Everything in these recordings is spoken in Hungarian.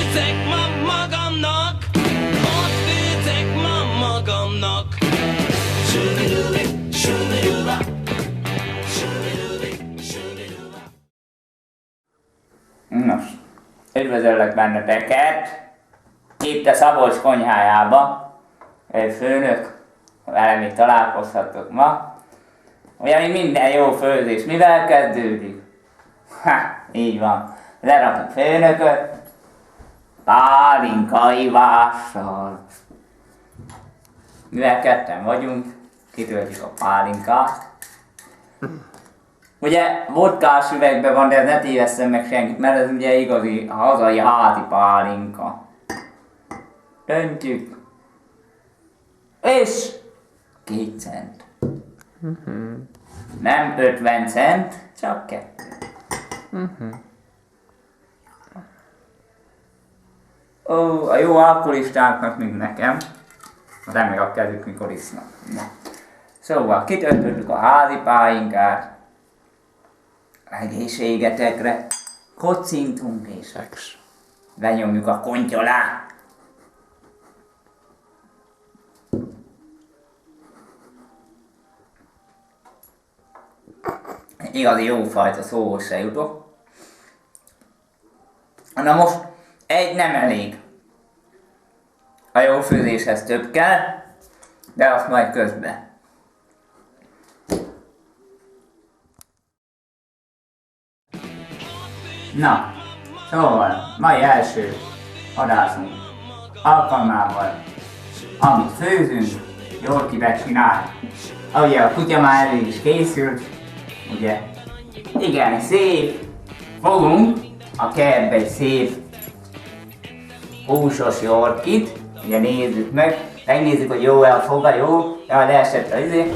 főzek ma magamnak, ott főzek ma magamnak. Nos, üdvözöllek benneteket itt a Szabolcs konyhájába. Főnök, velem itt találkozhatok ma. Ugye minden jó főzés mivel kezdődik? Így van. Lerakjuk főnököt pálinka ivással. Mivel ketten vagyunk, kitöltjük a pálinkát. Ugye vodkás üvegben van, de ez ne tévesszem meg senkit, mert ez ugye igazi hazai háti pálinka. Öntjük. És 2 cent. Nem 50 cent, csak 2. Ó, a jó alkoholistáknak, mint nekem. Remél a kezük, mikor isznak. Na. Szóval kitöltöttük a házi pálinkát. Egészségetekre. Kocintunk és lenyomjuk a konty alá. Igazi jófajta szóhoz se jutok. Na most egy nem elég. A jó főzéshez több kell, de azt majd közben. Na, szóval mai első adásunk alkalmával, amit főzünk, Jorki becsinál. Ugye a kutya már elég is készült, ugye igen szép, fogunk a kertbe egy szép húsos Jorkit, ugye nézzük meg, megnézzük, hogy jó-e a foga, jó, ja, leesett az izé,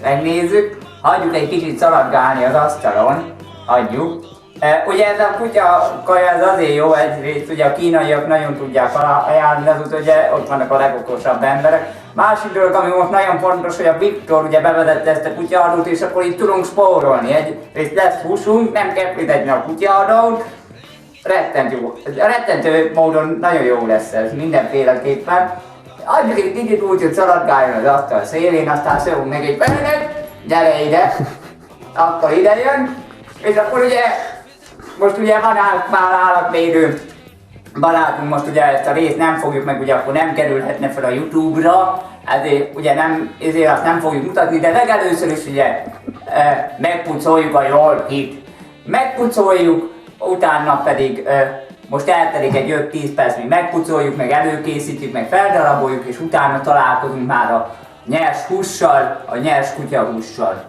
megnézzük, hagyjuk egy kicsit szaladgálni az asztalon, hagyjuk. Ugye ez a kutya kaja ez azért jó egyrészt, ugye a kínaiak nagyon tudják ajánlani, azóta ugye ott vannak a legokosabb emberek. Másik dolog, ami most nagyon fontos, hogy a Viktor ugye bevezette ezt a kutyaadót, és akkor itt tudunk spórolni. Egyrészt lesz húsunk, nem kell fizetni a kutyaadót. Rettentő módon nagyon jó lesz ez mindenféleképpen. Adjuk egy kicsit úgy, hogy szaladgáljon az asztal szélén, aztán szólunk neki, hogy Benedek, gyere ide, akkor ide jön. És akkor ugye, most ugye van már állatvédő barátunk, most ugye ezt a részt nem fogjuk meg, ugye akkor nem kerülhetne fel a YouTube-ra, ezért ugye ezért azt nem fogjuk mutatni, de legelőször is ugye megpucoljuk a Jorkit. Megpucoljuk, utána pedig most eltelik egy 5-10 perc, míg megpucoljuk, meg előkészítjük, meg feldaraboljuk, és utána találkozunk már a nyers hússal, a nyers kutyahússal.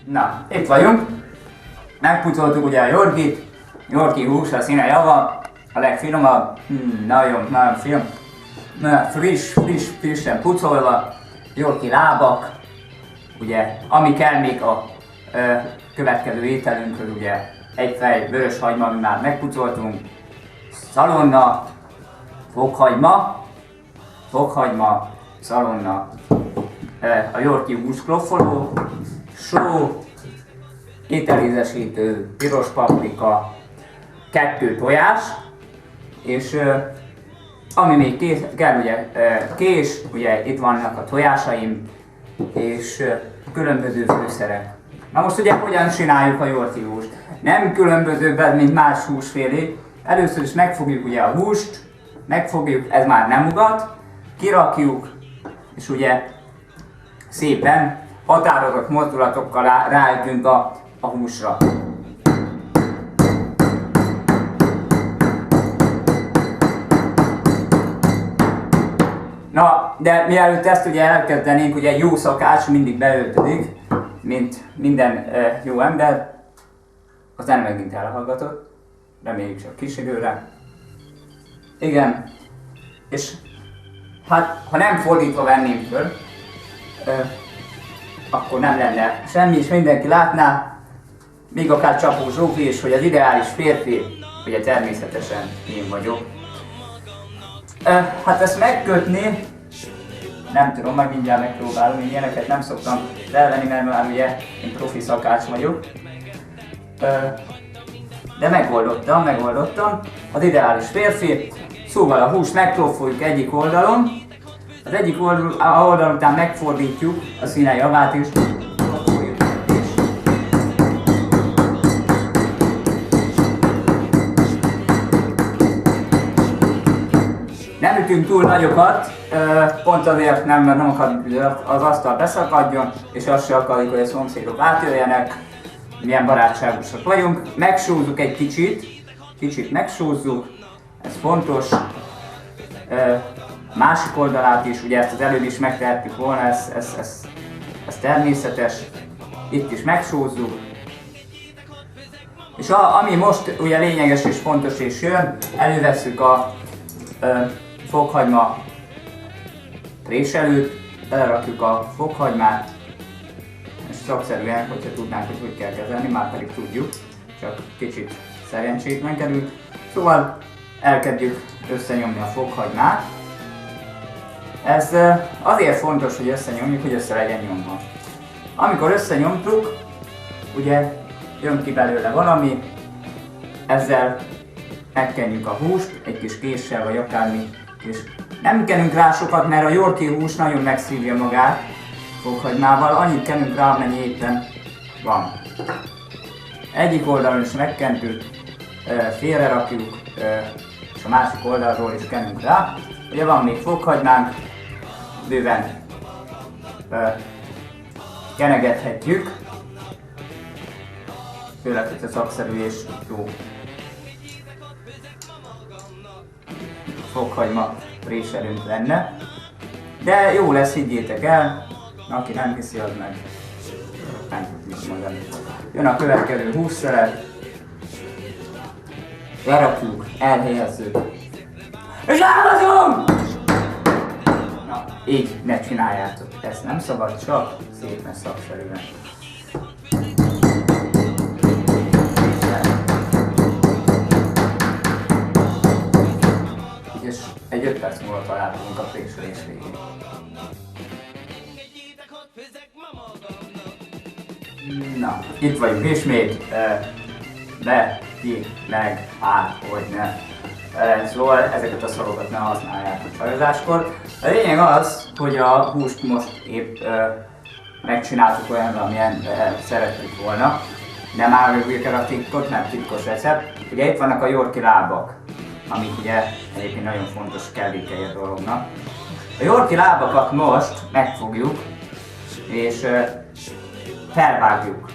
Na, itt vagyunk. Megpucoltuk ugye a Jorkit. Jorki hús, a színe java, a legfinomabb, nagyon finom. Frissen pucolva. Jorki lábak. Ugye, ami kell még a következő ételünkhöz, ugye egy fej vörös hagyma, amit már megpucoltunk. Szalonna, fokhagyma, szalonna, a Jorki hús kloffoló, só, ételízesítő, piros paprika, 2 tojás, és ami még kell, ugye kés, ugye itt vannak a tojásaim, és különböző fűszerek. Na most ugye hogyan csináljuk a Jorki húst? Nem különbözőbb, mint más húsfélék. Először is megfogjuk ugye a húst, ez már nem ugat, kirakjuk, és ugye szépen határozott mozdulatokkal ráütünk a húsra. Na, de mielőtt ezt ugye elkezdenénk, ugye jó szakács mindig beöltözik, mint minden jó ember. Aztán megint elhallgatott, reméljük csak kis időre. Igen, és hát ha nem fordítva venném föl, akkor nem lenne semmi, és mindenki látná, még akár Csapó Zsófi is, hogy az ideális férfi, ugye természetesen én vagyok. Hát ezt megkötni, nem tudom, majd mindjárt megpróbálom, én ilyeneket nem szoktam levenni, mert már ugye én profi szakács vagyok. De megoldottam. Az ideális férfi. Szóval a húst megtrófoljuk egyik oldalon. Az egyik oldal után megfordítjuk a színe javát is. Nem ütünk túl nagyokat, pont azért nem, mert nem akar az asztal beszakadjon, és azt se akarjuk, hogy a szomszédok átjöjjenek, milyen barátságosak vagyunk. Megsózzuk egy kicsit megsózzuk, ez fontos. Másik oldalát is, ugye ezt az előbb is megtehettük volna, ez természetes, itt is megsózzuk. És ami most ugye lényeges és fontos és jön, elővesszük a fokhagyma préselőt, belerakjuk a fokhagymát, és szakszerűen, hogyha tudnánk, hogy kell kezelni, már pedig tudjuk, csak kicsit szerencsétlenkedünk. Szóval elkezdjük összenyomni a fokhagymát. Ez azért fontos, hogy összenyomjuk, hogy össze legyen nyomva. Amikor összenyomtuk, ugye jön ki belőle valami, ezzel megkenjük a húst, egy kis késsel vagy akármi, és nem kenünk rá sokat, mert a yorkie hús nagyon megszívja magát fokhagymával, annyit kenünk rá, amennyi éppen van. Egyik oldalon is megkentük, félre rakjuk, és a másik oldalról is kenünk rá. Ugye van még fokhagymánk, bőven kenegethetjük, főleg, hogyha szakszerű és jó fokhagyma préselünk lenne. De jó lesz, higgyétek el, aki nem hiszi, az meg nem tud mit mondani. Jön a következő hússzelet, lerakjuk, elhelyezzük, és elhozom! Na, így ne csináljátok, ezt nem szabad, csak szépen szakszerűen. És egy 5 perc múlva találkozunk a préselés végén. Na, itt vagyunk ismét, be, ki, meg, hogy ne. Szóval ezeket a szavakat ne használják a csajozáskor. A lényeg az, hogy a húst most épp megcsináltuk olyan, amilyen szerettük volna. Nem áruljuk el a titkot, nem titkos recept. Ugye itt vannak a yorkie lábak, amik ugye egyébként nagyon fontos kellékei a dolognak. A yorkie lábakat most megfogjuk, és felvágjuk.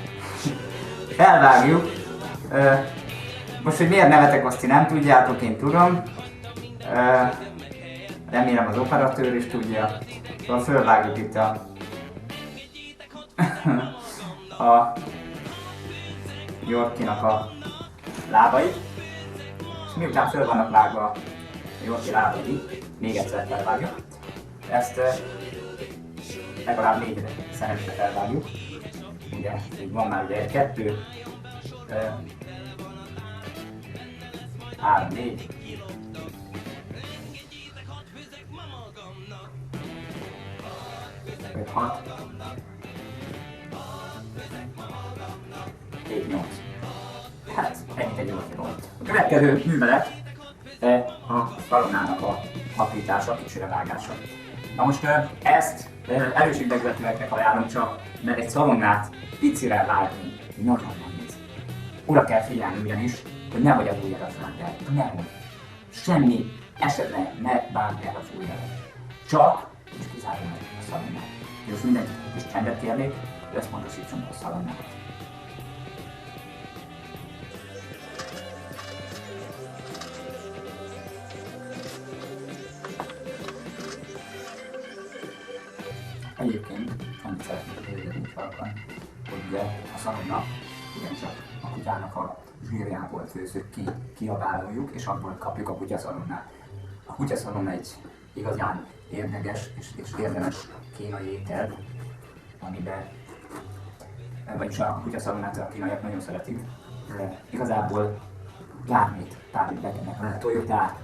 Most, hogy miért nevetek, azt ti nem tudjátok, én tudom. Remélem az operatőr is tudja. Szóval felvágjuk itt a yorkie-nak a lábait. És miután föl vannak vágva a yorkie lábai, még egyszer felvágjuk. Ezt legalább 4 szemetre felvágjuk. Ugye, így van már ugye 2, 3, 4. Öt, 6. 7, 8. Hát, ennyit egy yorkie-ról. A következő művelet a szalonának a aprítása, kicsire vágása. Na most ezt erőségdegvetőeknek ajánlom csak, mert egy szalonnát picire vágni nagyon nehéz. Oda kell figyelni ugyanis, hogy nehogy az ujjadat vágd el. Nehogy. Semmi esetben ne vágd el az ujjadat. Csak, és kizárólag a szalonnát. És mindenki is csendet kérnék, hogy összpontosítson a szalonnát. Egyébként, amit szeretnék érni sarkan, hogy ugye a szalonna ugyancsak a kutyának a zsírjából főzzük ki, kiabáloljuk, és abból kapjuk a kutyaszalonnát. A kutyaszalonna egy igazán érdekes és érdemes kínai étel, amiben, vagyis a kutyaszalonnát a kínaiak nagyon szeretik. Igazából bármit bekennek, lehet tojotát,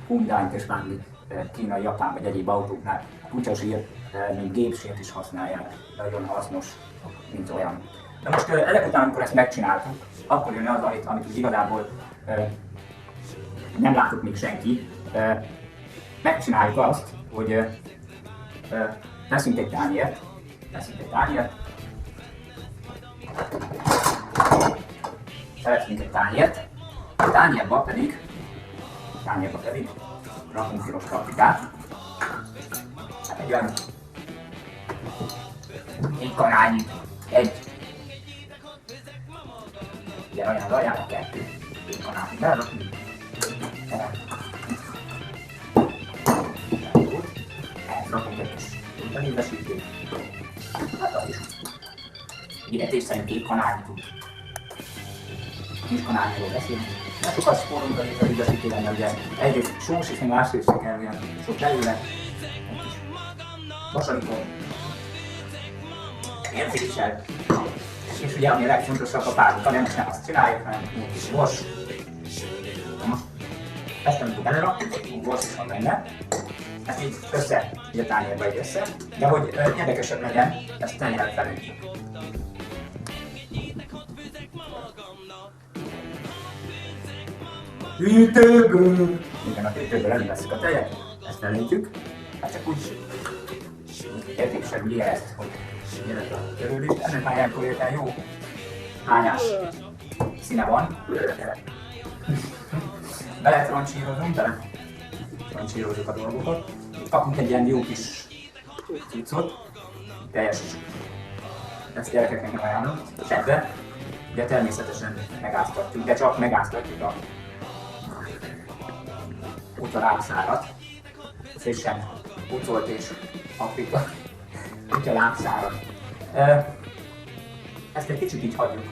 hundányt és bármi kínai, japán vagy egyéb autóknál a kutyazsír, mint gépsírt is használják, nagyon hasznos, mint olyan. De most ezek után, amikor ezt megcsináltuk, akkor jön az, amit úgy igazából nem látott még senki. Megcsináljuk azt, hogy veszünk egy tányért, szeretnénk egy tányért, a tányérba pedig rakunk piros paprikát, egy olyan 4 kanálnyi, olyan az alján a 2 kanálnyi berakunk. Rakunk egy kis utalívesítőt, hát az is. Életés szerint 2 kanálnyi tud. Kis kanálnyiról beszélünk. Nem sokat spórolunk a utalívesítőben, de ugye egyrészt sós és másrészt kell olyan sok belőle. Egy kis vasalítom. Érzéssel. És ugye ami a legfontosabb a pálinka, nem azt csináljuk, hanem egy kis bors. Ezt amikor belerakjuk, bors is van benne. Ezt így össze, így a tányérba így össze. De hogy érdekesebb legyen, ezt tányért felünk. Hűtőből! Igen, a hűtőből előveszünk a tejet, ezt elintjük. Hát csak úgy értékesebb ugye ezt, hogy jelent a körülés. Ennek már ilyenkor érten jó hányás színe van. Beletrancsírozunk a dolgokat. Kapunk egy ilyen jó kis cuccot, teljes, ezt gyerekeknek nem ajánlom. És ebbe ugye természetesen megáztatjuk, de csak megáztatjuk a kutyalábszárat. Frissen pucolt és paprika kutyalábszárat. Ezt egy kicsit így hagyjuk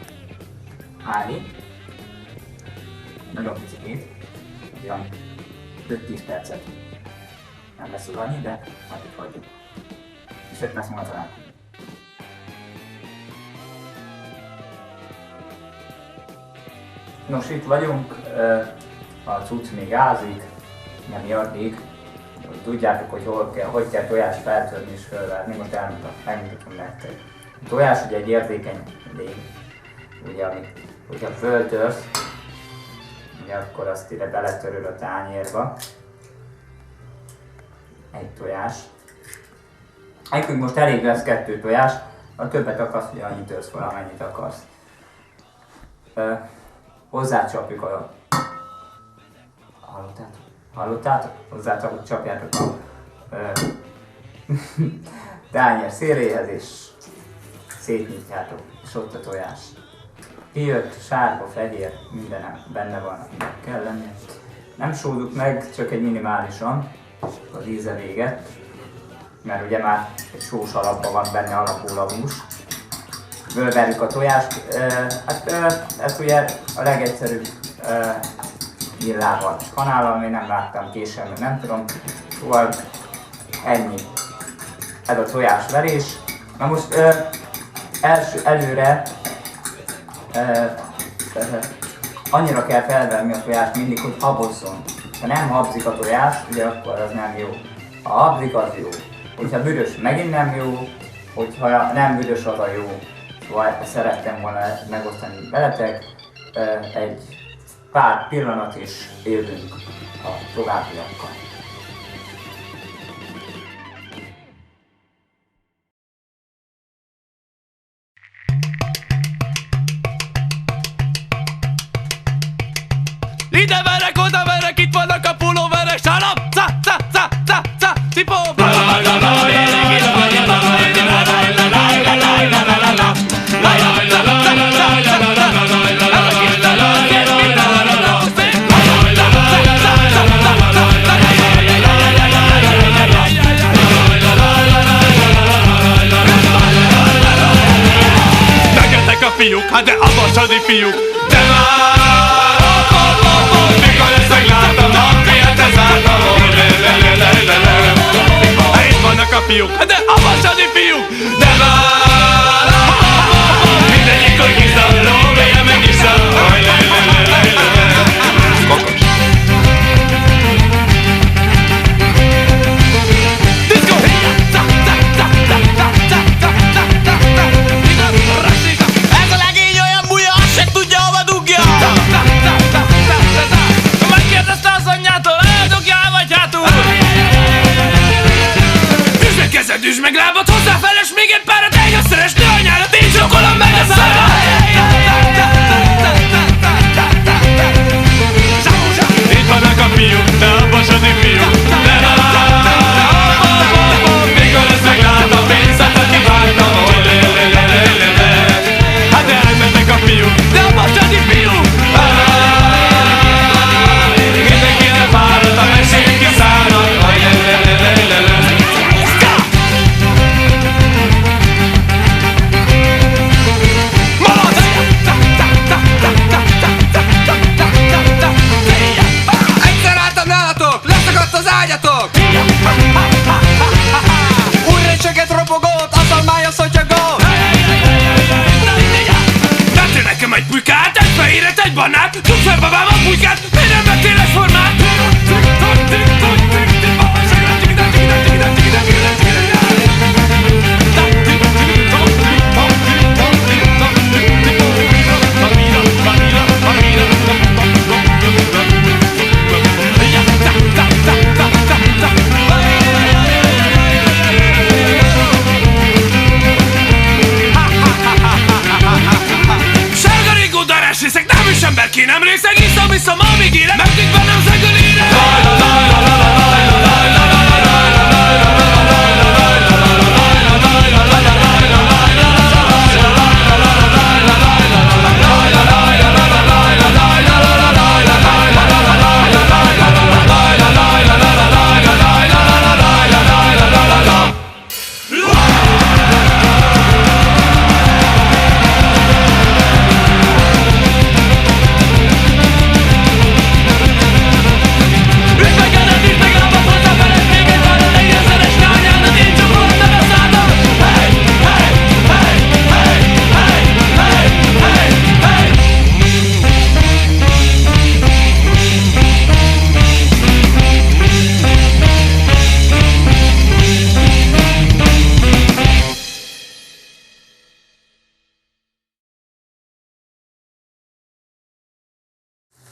állni. Nagyon picikét, olyan 5-10 percet. Nem lesz az annyi, de majd itt hagyjuk. És 5 perc múlva talán. Nos, itt vagyunk, a cucc még ázik, nem addig, hogy tudjátok, hogy hogy kell tojást feltörni és fölverni, most megmutatom nektek. A tojás ugye egy érzékeny lény, ugye, hogyha föltörsz, ugye akkor azt ide beletöröd a tányérba. Egy tojás. Nekünk most elég lesz 2 tojás, a többet akarsz, ugye annyit törsz fel, amennyit akarsz. Hozzácsapjuk a... Hallottátok? Hozzácsapjátok a tányér széléhez és szétnyitjátok, és ott a tojás. Kijött, sárga, fehér, minden benne van, aminek kell lenni. Nem sózzuk meg, csak egy minimálisan, az íze véget, mert ugye már egy sós alapban van benne alapul a hús. Bőverjük a tojást, ez ugye a legegyszerűbb villával, kanállal, még nem láttam később, mert nem tudom, szóval ennyi. Ez a tojásverés. Na most előre annyira kell felvenni a tojást mindig, hogy habozzon. Ha nem habzik a tojás, ugye akkor az nem jó. Ha habzik, az jó. Hogyha büdös, megint nem jó. Hogyha nem büdös, az a jó. Szóval ezt szerettem volna megosztani veletek. Egy pár pillanat és élünk a továbbiakkal. Ide verek, oda verek, itt vannak a pulóverek, sarap, ca, ca, ca, ca, ca, cipó, Nektek a fiúk, hát de abasadi fiúk, de már mikor ezt megláttam, miért ez álltam, itt vannak a fiúk, de a vasadi fiúk, de már mindegyik, hogy kiszalló, mélyen meg is szalló. Diszkó! rohanát, csukd fel babám a pulykát, miért nem vettél egy formát? Sárga rigó darás részek, nem is ember ki, nem részeg, iszom, amíg érek, megdik bennem zegölére.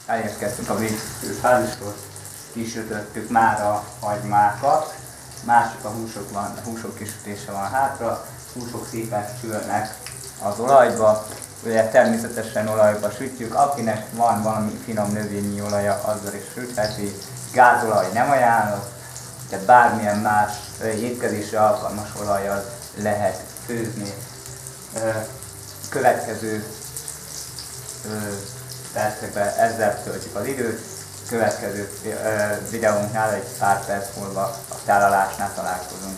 Elérkeztünk a végző fázishoz, kisütöttük már a hagymákat, másik a húsok kisütése van hátra, húsok szépen sülnek az olajba, ugye természetesen olajba sütjük, akinek van valami finom növényi olaja, azzal is sütheti, gázolaj nem ajánlott, de bármilyen más étkezésre alkalmas olajjal lehet főzni. Következő percekben ezzel töltjük az időt, következő videónknál egy pár perc múlva a tálalásnál találkozunk.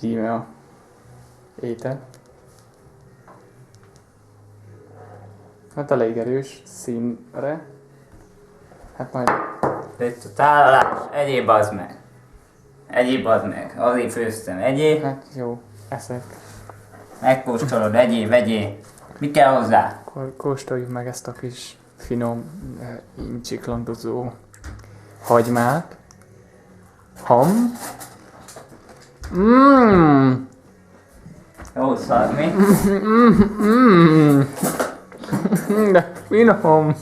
Íme a étel. Hát elég erős színre. Hát majd... Itt a tálalás, egyéb az meg. Azért főztem, egyéb. Hát jó, eszek. Megkóstolod, egyéb. Mi kell hozzá? Akkor kóstoljuk meg ezt a kis finom, incsiklandozó hagymát. Jó szar, mi? De finom.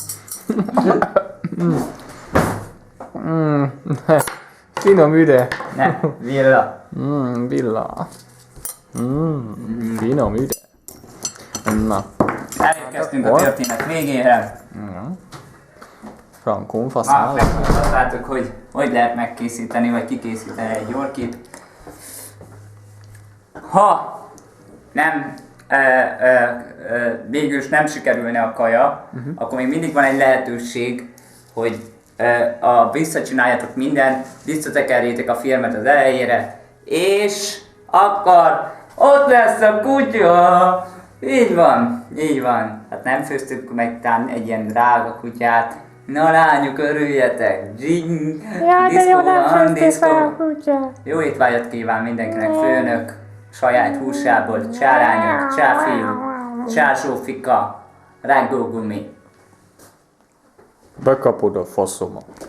Finom üde. Ne, villa. Villa. Finom üde. Na. Elérkeztünk a történet végére. Frankon, Ma faszál. megmutattátok, hogy lehet megkészíteni, vagy kikészíteni egy yorkit. Ha nem, végülis nem sikerülne a kaja, akkor még mindig van egy lehetőség, hogy visszacsináljátok mindent, visszatekerjétek a filmet az elejére, és akkor ott lesz a kutya! Így van. Hát nem főztük meg talán egy ilyen drága kutyát. Na lányok, örüljetek! Dzsing! Diszkó van, diszkó! Jó étvágyat kíván mindenkinek, főnök, saját húsából, csárányok, csáfiú, csásófika, rágógumi. Bekapod a faszomat.